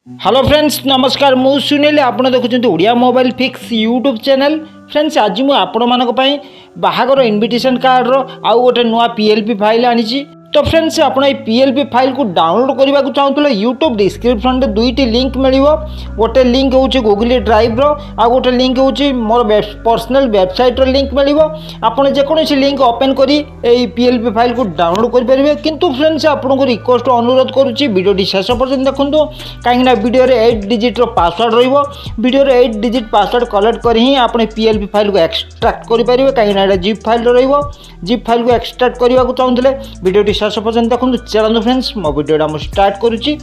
Hello friends नमस्कार मु सुनील आपड़ देखुं Odia mobile fix YouTube channel. Friends आज मुझे आपण मानी बाहागर इनविटेशन कार्ड आउ गोटे नुआ पीएलपी फाइल आनी। तो फ्रेंड्स आपड़ ये पीएलपी फाइल को डाउनलोड करने को चाहूँ यूट्यूब डिस्क्रिप्शन में दुईटी लिंक मिल गोटे लिंक हूँ गूगल ड्राइव आ गोटे लिंक हूँ मोर पर्सनल वेबसाइट लिंक मिल आपड़ जेकोसी लिंक ओपन कर पीएलपी फाइल को डाउनलोड करेंगे। किंतु फ्रेंड्स आपको रिक्वेस्ट अनुरोध करुच्ची वीडियो शेष पर्यटन देखूँ कहीं video 8 digit password video 8 digit password collect कर ही आप पीएलपी फाइल को एक्सट्राक्ट करेंगे कहीं जिप फाइल जिप फाइल को एक्सट्राक्ट करने को चाहूँगे वीडियो शेष पर्यटन देखो। चलते फ्रेंड्स मो वीडियोटा मुझे स्टार्ट करुच्ची।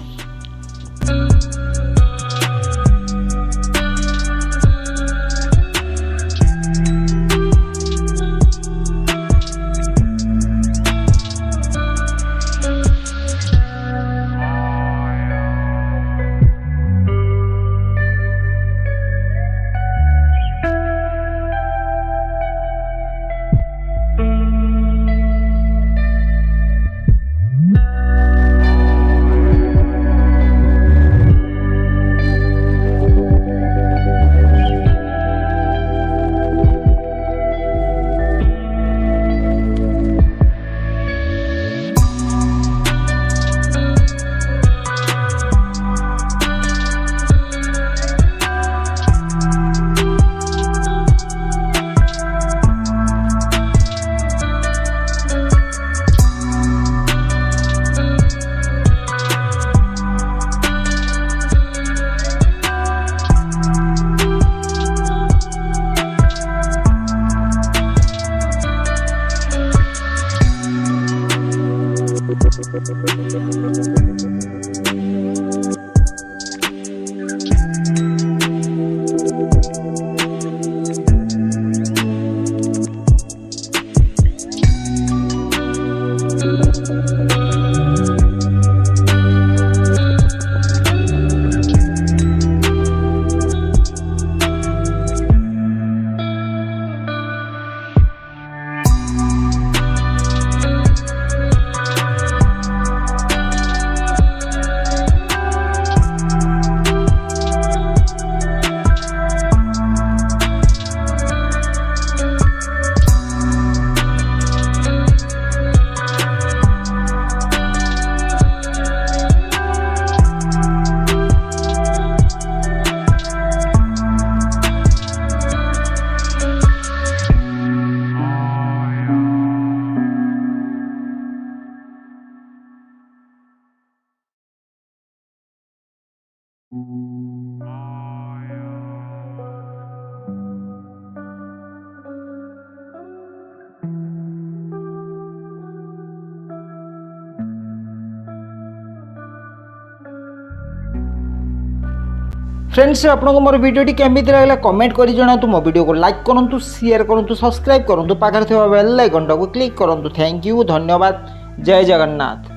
फ्रेंड्स आपको मोर वीडियोटी केमी लगला कमेंट कर जनातु मो वीडियो को लाइक करूँ शेयर करूँ सब्सक्राइब करूँ पाखे बेल आइकन को क्लिक करूँ। थैंक यू धन्यवाद जय जगन्नाथ।